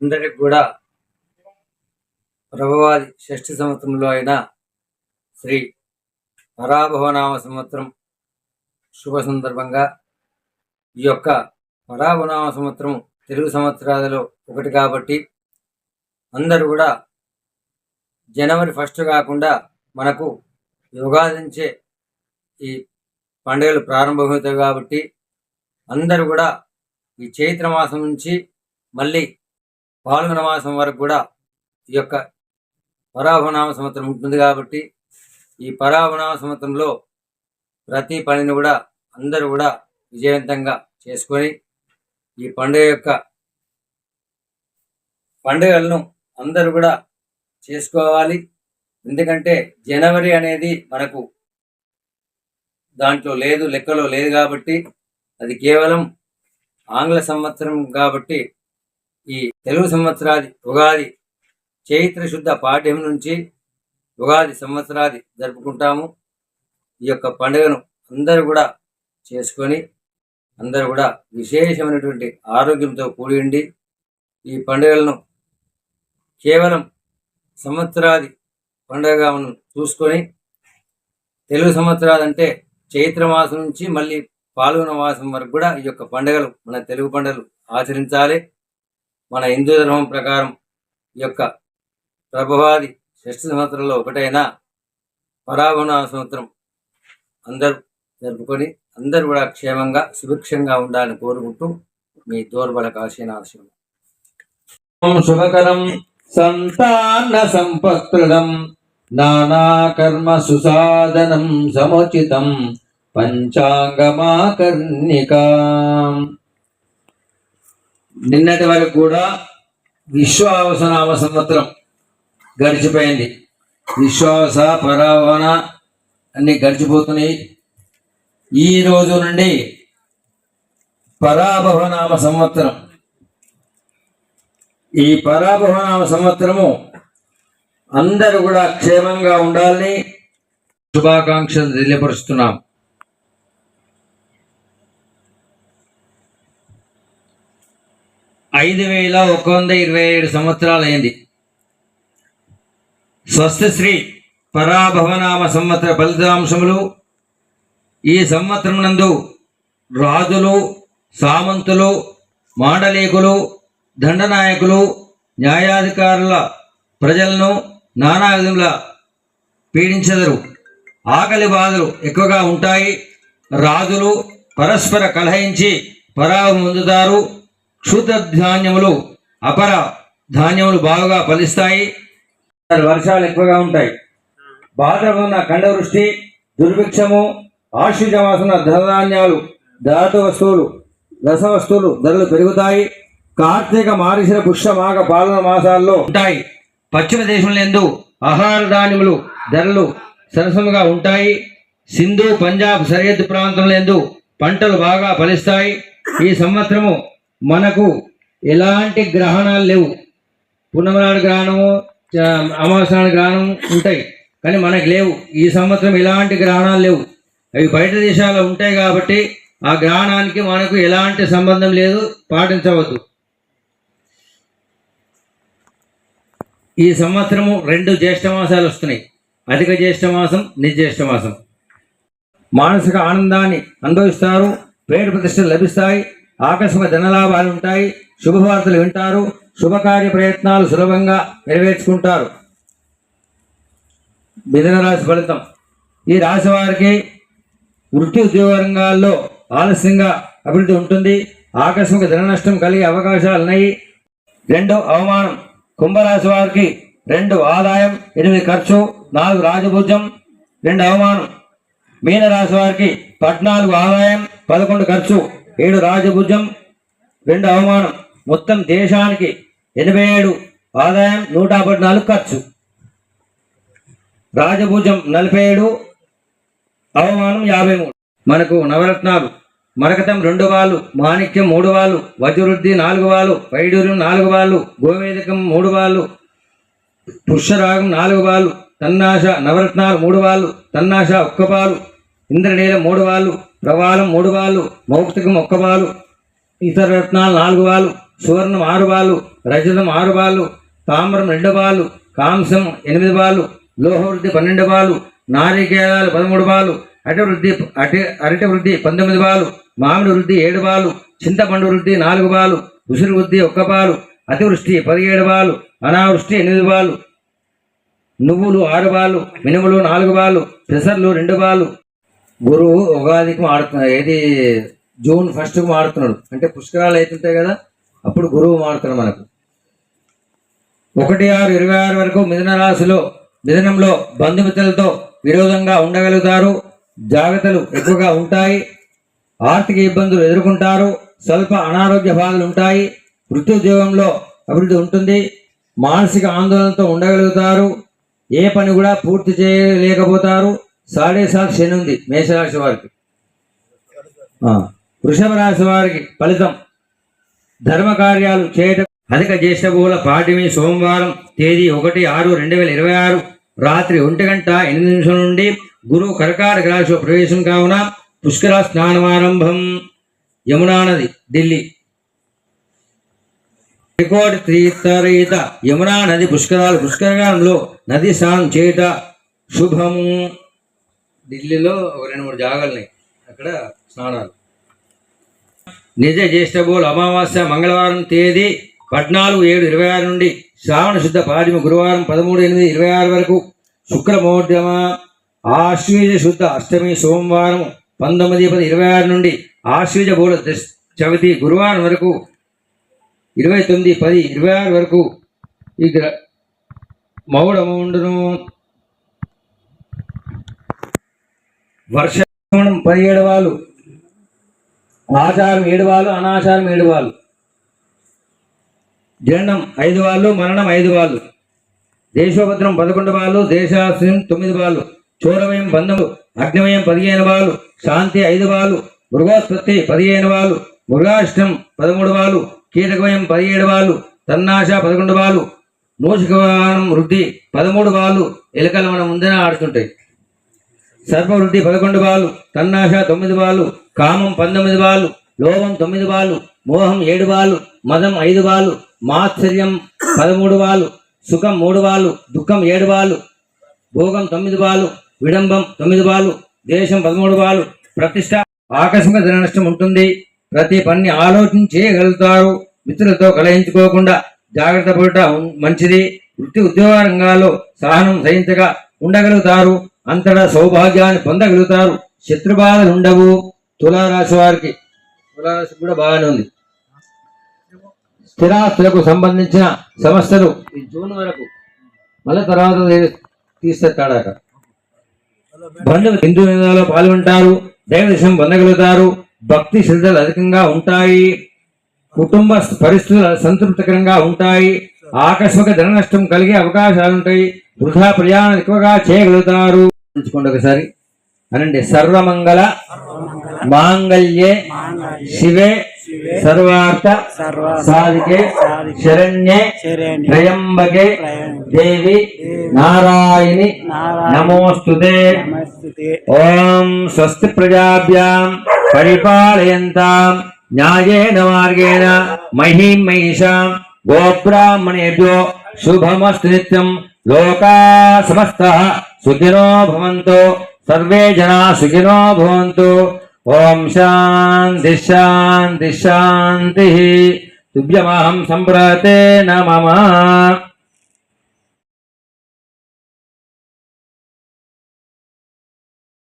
అందరికి కూడా ప్రభువాది షష్ఠి సంవత్సరంలో అయిన శ్రీ పరాభవనామ సంవత్సరం శుభ సందర్భంగా ఈ యొక్క పరాభవనామ సంవత్సరం తెలుగు సంవత్సరాలలో ఒకటి కాబట్టి అందరూ కూడా జనవరి 1 కాకుండా మనకు యుగాది నుంచే ఈ పండుగలు ప్రారంభమవుతాయి కాబట్టి అందరూ కూడా ఈ చైత్ర మాసం నుంచి మళ్ళీ పాల్గొన మాసం వరకు కూడా ఈ యొక్క పరాభవనామ సంవత్సరం ఉంటుంది కాబట్టి ఈ పరాభవనామ సంవత్సరంలో ప్రతి పనిని కూడా అందరూ కూడా విజయవంతంగా చేసుకొని ఈ పండుగలను అందరూ కూడా చేసుకోవాలి. ఎందుకంటే జనవరి అనేది మనకు దాంట్లో లేదు, లెక్కలో లేదు కాబట్టి అది కేవలం ఆంగ్ల సంవత్సరం కాబట్టి ఈ తెలుగు సంవత్సరాది ఉగాది చైత్ర శుద్ధ పాఠ్యం నుంచి ఉగాది సంవత్సరాది జరుపుకుంటాము. ఈ యొక్క పండుగను అందరూ కూడా చేసుకొని అందరూ కూడా విశేషమైనటువంటి ఆరోగ్యంతో కూడి ఉండి ఈ పండుగలను కేవలం సంవత్సరాది పండుగగా మనం చూసుకొని తెలుగు సంవత్సరాది అంటే చైత్ర మాసం నుంచి మళ్ళీ పాల్గొన మాసం వరకు కూడా ఈ యొక్క పండుగలు మన తెలుగు పండుగలు ఆచరించాలి. మన హిందూ ధర్మం ప్రకారం ఈ యొక్క ప్రభువాది షష్ఠి సంవత్సరంలో ఒకటైన పరాభవనామ సంవత్సరం అందరూ జరుపుకొని అందరూ కూడా క్షేమంగా సుభిక్షంగా ఉండాలని కోరుకుంటూ మీ దోర్బల కాశీనాశం. శుభకరం సంతాన సంపత్ప్రదం నానాకర్మ సుసాధనం సముచితం పంచాంగమాకర్ణికా. నిన్నటి వరకు కూడా విశ్వావసనామ సంవత్సరం గడిచిపోయింది. విశ్వావస పరావన అన్ని గడిచిపోతున్నాయి. ఈ రోజు నుండి పరాభవనామ సంవత్సరం. ఈ పరాభవనామ సంవత్సరము అందరూ కూడా క్షేమంగా ఉండాలని శుభాకాంక్షలు తెలియపరుస్తున్నాం. ఐదు 5127 సంవత్సరాలైంది. స్వస్తిశ్రీ పరాభవనామ సంవత్సర ఫలితాంశములు. ఈ సంవత్సరం నందు రాజులు, సామంతులు, మాండలికులు, దండనాయకులు, న్యాయాధికారుల ప్రజలను నానా విధముల పీడించెదరు. ఆకలి బాధలు ఎక్కువగా ఉంటాయి. రాజులు పరస్పర కలహించి పరాభవం పొందుతారు. క్షుద్ర ధాన్యములు, అపర ధాన్యములు బాగా ఫలిస్తాయి. వర్షాలు ఎక్కువగా ఉంటాయి. భాద్రపద ఖండవృష్టి, దుర్భిక్షము, ఆశ్వీజ మాసన ధనధాన్యాలు, ధాతు వస్తువులు, రసవస్తువులు ధరలు పెరుగుతాయి. కార్తీక, మార్గశిర, పుష్య, మాఘ, పాల్గొన మాసాల్లో ఉంటాయి. పశ్చిమ దేశంలో ఆహార ధాన్యములు ధరలు సరసముగా ఉంటాయి. సింధు, పంజాబ్ సరిహద్దు ప్రాంతంలో పంటలు బాగా ఫలిస్తాయి. ఈ సంవత్సరము మనకు ఎలాంటి గ్రహణాలు లేవు. పున్నమనాడు గ్రహణము, అమావాస్య గ్రహణం ఉంటాయి, కానీ మనకు లేవు. ఈ సంవత్సరం ఎలాంటి గ్రహణాలు లేవు. అవి బయట దేశాల్లో ఉంటాయి కాబట్టి ఆ గ్రహణానికి మనకు ఎలాంటి సంబంధం లేదు, పాటించవద్దు. ఈ సంవత్సరము 2 జ్యేష్ఠ మాసాలు వస్తున్నాయి. అధిక జ్యేష్ఠ మాసం, నిర్జ్యేష్ఠ మాసం. మానసిక ఆనందాన్ని అనుభవిస్తారు. పేరు ప్రతిష్టలు లభిస్తాయి. ఆకస్మిక ధనలాభాలు ఉంటాయి. శుభవార్తలు వింటారు. శుభకార్య ప్రయత్నాలు సులభంగా నెరవేర్చుకుంటారు. మిథున రాశి ఫలితం. ఈ రాశి వారికి వృత్తి ఉద్యోగ రంగాల్లో ఆలస్యంగా అభివృద్ధి ఉంటుంది. ఆకస్మిక ధన నష్టం కలిగే అవకాశాలు ఉన్నాయి. 2 అవమానం. కుంభరాశి వారికి 2 ఆదాయం, 8 ఖర్చు, 4 రాజభుజం, 2 అవమానం. మీనరాశి వారికి 14 ఆదాయం, 11 ఖర్చు, 7 రాజభుజం, 2 అవమానం. మొత్తం దేశానికి 87 ఆదాయం, 114 ఖర్చు. రాజభుజం 47, అవమానం 53. మనకు నవరత్నాలు మరకతం 2 వాలు, మాణిక్యం 3 వాలు, వజ్రవృద్ధి 4 వాలు, వైడూర్యం 4 వాలు, గోవేదకం 3 వాలు, పుష్యరాగం 4 వాలు, తన్నాశ నవరత్నాలు 3 వాలు, తన్నాశ 1 పాలు, ఇంద్రనీలం 3 వాలు, ప్రవాళం 3 వాలు, మౌక్తికం 1 వాలు, ఇతర రత్నాలు 4 వాలు, సువర్ణం 6 బాలు, రజతం 6 బాలు, తామ్రం 2 బాలు, కాంసం 8 బాలు, లోహవృద్ధి 12 బాలు, నారికేళాలు 13 బాలు, అరటి వృద్ధి 19 బాలు, మామిడి వృద్ధి 7 బాలు, చింతపండు వృద్ధి 4 బాలు, ఉసిరి వృద్ధి 1 బాలు, అతివృష్టి 17 బాలు, అనావృష్టి 8 బాలు, నువ్వులు 6 బాలు, మినుములు 4 బాలు, పెసర్లు 2 బాలు. గురువు ఉగాదికి మాడుతున్నాడు, ఏది జూన్ 1కు మాడుతున్నాడు, అంటే పుష్కరాలు అవుతుంటాయి కదా, అప్పుడు గురువు మాడుతున్నాడు మనకు. 1-6-26 వరకు మిథునంలో బంధుమిత్రులతో విరోధంగా ఉండగలుగుతారు. జాగ్రత్తలు ఎక్కువగా ఉంటాయి. ఆర్థిక ఇబ్బందులు ఎదుర్కొంటారు. స్వల్ప అనారోగ్య బాధలు ఉంటాయి. వృత్తి-ఉద్యోగంలో అభివృద్ధి ఉంటుంది. మానసిక ఆందోళనతో ఉండగలుగుతారు. ఏ పని కూడా పూర్తి చేయలేకపోతారు. 7.5 శని ఉంది మేషరాశి వారికి. వృషభ రాశి వారికి ఫలితం: ధర్మ కార్యాలు చేయటం. అధిక జ్యేష్ఠ బహుళ పాడ్యమి సోమవారం తేదీ 1-6-2026 రాత్రి 1:08 నుండి గురువు కర్కాటక రాశిలో ప్రవేశం కావున పుష్కర స్నానమారంభం. యమునా నది, ఢిల్లీ. రికార్డ్ తీర్థరహిత యమునా నది పుష్కరంలో నది స్నానం చేయట శుభము. ఢిల్లీలో 2-3 జాగాలున్నాయి, అక్కడ స్నానాలు. నిజ జ్యేష్ఠ బహుళ అమావాస్య మంగళవారం తేదీ 14-7-26 నుండి శ్రావణ శుద్ధ పాడ్యమి గురువారం 13-8-26 వరకు. శుక్రమోద్యమ ఆశ్వీజ శుద్ధ అష్టమి సోమవారం 19-10-26 నుండి ఆశ్వీజ బహుళ చవితి గురువారం వరకు 29-10-26 వరకు. ఈ మౌఢముండును. వర్షం 17 బాలు, ఆచారం 7 బాలు, అనాచారం 7 బాలు, జననం 5 బాలు, మరణం 5 బాలు, దేశోపద్రం 11 బాలు, దేశాశ్రయం 9 బాలు, చోరమయం 12, అగ్నిమయం 15 బాలు, శాంతి 5 బాలు, మృగోత్పత్తి 15 బాలు, మృగాష్టం 13 బాలు, కీటకమయం 17 బాలు, తన్నాశ 11 బాలు, మూషికవానం వృద్ధి 13 బాలు. ఎలుకలు మన ముందర ఆడుతుంటాయి. సర్పవృద్ధి 11 బాలు, తన్నాశ 9 బాలు, కామం 19 బాలు, లోభం 9 బాలు, మోహం 7 బాలు, మదం 5 బాలు, మాత్సర్యం 13 బాలు, సుఖం 3 బాలు, దుఃఖం 7 బాలు, భోగం 9 బాలు, విడంబం 9 బాలు, దేశం 13 బాలు. ప్రతిష్ట ఆకస్మిక ధన నష్టం ఉంటుంది. ప్రతి పని ఆలోచన చేయగలుగుతారు. మిత్రులతో కలహించుకోకుండా జాగ్రత్త పడటం మంచిది. వృత్తి ఉద్యోగ రంగాల్లో సహనం సహించగా ఉండగలుగుతారు. అంతటా సౌభాగ్యాన్ని పొందగలుగుతారు. శత్రుబాధలు ఉండవు. తులారాశి వారికి కూడా బాగానే ఉంది. స్థిరాస్తులకు సంబంధించిన సమస్యలు ఈ జూన్ వరకు, మళ్ళీ తర్వాత తీస్తాడాక. బంధువులు హిందూ నిందాలో పాల్గొంటారు. దైవదర్శనం పొందగలుగుతారు. భక్తి శ్రద్ధలు అధికంగా ఉంటాయి. కుటుంబ పరిస్థితులు సంతృప్తికరంగా ఉంటాయి. ఆకస్మిక ధన నష్టం కలిగే అవకాశాలుంటాయి. వృధా ప్రయాణం ఎక్కువగా చేయగలుగుతారు. ఒకసారి అనండి. సర్వమంగళ మాంగళ్యే శివే సర్వార్థ సాధికే శరణ్యే త్రయంబకే దేవి నారాయణి నమోస్తుతే. ఓం స్వస్తి ప్రజాభ్యాం పరిపాలయంతాం న్యాయేన మార్గేణ మహీం మహిషాం గోబ్రాహ్మణేభ్యో శుభమస్తు నిత్యం. లోకా సమస్తః సుఖినో భవంతు. సర్వే జనా సుఖినో భవంతు. ఓం శాంతి శాంతి శాంతి. తుభ్యమహం సంప్రతే నమః.